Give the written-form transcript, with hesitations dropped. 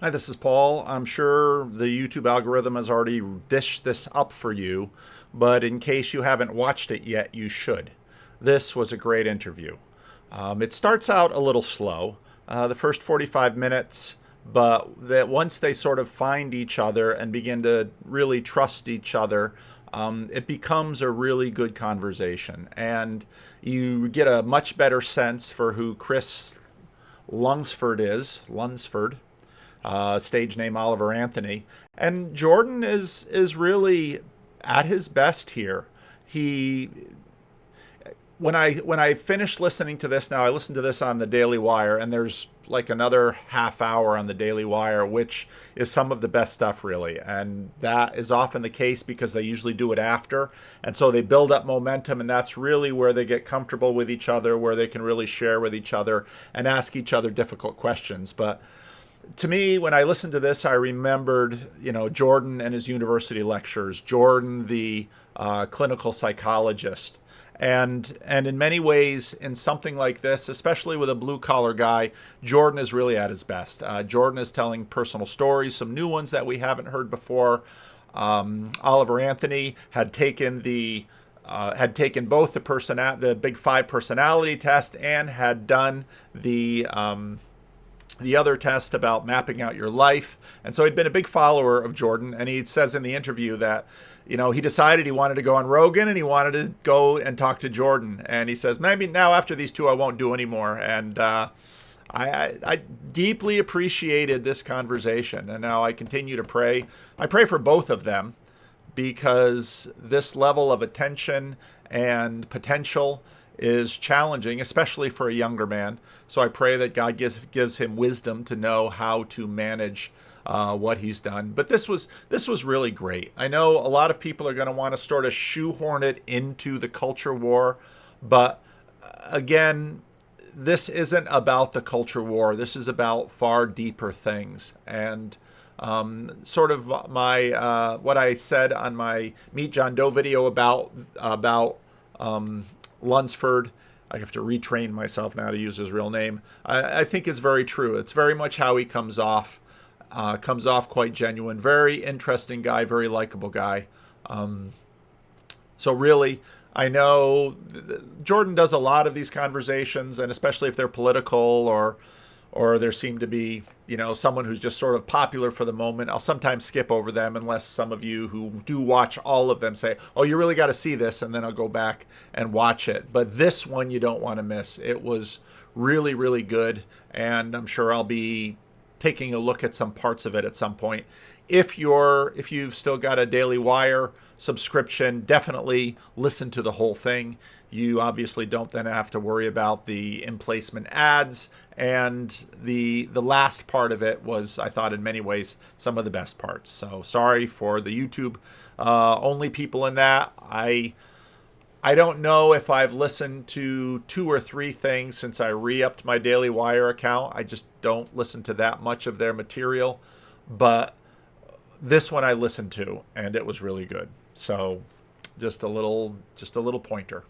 Hi, this is Paul. I'm sure the YouTube algorithm has already dished this up for you, but in case you haven't watched it yet, you should. This was a great interview. It starts out a little slow, the first 45 minutes, but that once they sort of find each other and begin to really trust each other, it becomes a really good conversation. And you get a much better sense for who Chris Lunsford, stage name Oliver Anthony. And Jordan is really at his best here. He when I finished listening to this, now I listened to this on the Daily Wire, and there's like another half hour on the Daily Wire, which is some of the best stuff, really. And that is often the case because they usually do it after. And so they build up momentum, and that's really where they get comfortable with each other, where they can really share with each other and ask each other difficult questions. But to me, when I listened to this, I remembered, Jordan and his university lectures, Jordan, the clinical psychologist. And in many ways, in something like this, especially with a blue collar guy, Jordan is really at his best. Jordan is telling personal stories, some new ones that we haven't heard before. Oliver Anthony had taken both the Big Five personality test and had done the other test about mapping out your life. And so he'd been a big follower of Jordan. And he says in the interview that, he decided he wanted to go on Rogan and he wanted to go and talk to Jordan. And he says, maybe now after these two, I won't do anymore. And I deeply appreciated this conversation. And now I continue to pray. I pray for both of them because this level of attention and potential is challenging, especially for a younger man. So I pray that God gives him wisdom to know how to manage what he's done. But this was really great. I know a lot of people are going to want to sort of shoehorn it into the culture war, but again, this isn't about the culture war. This is about far deeper things. And sort of my what I said on my Meet John Doe video about Lunsford. I have to retrain myself now to use his real name. I think is very true. It's very much how he comes off quite genuine. Very interesting guy, very likable guy. So really, I know Jordan does a lot of these conversations, and especially if they're political or there seem to be, someone who's just sort of popular for the moment. I'll sometimes skip over them unless some of you who do watch all of them say, oh, you really got to see this, and then I'll go back and watch it. But this one you don't want to miss. It was really, really good, and I'm sure I'll be taking a look at some parts of it at some point. If you've still got a Daily Wire subscription, definitely listen to the whole thing. You obviously don't then have to worry about the in-placement ads, and the last part of it was, I thought, in many ways, some of the best parts. So sorry for the YouTube only people in that. I don't know if I've listened to 2 or 3 things since I re-upped my Daily Wire account. I just don't listen to that much of their material, but this one I listened to, and it was really good. So just a little pointer.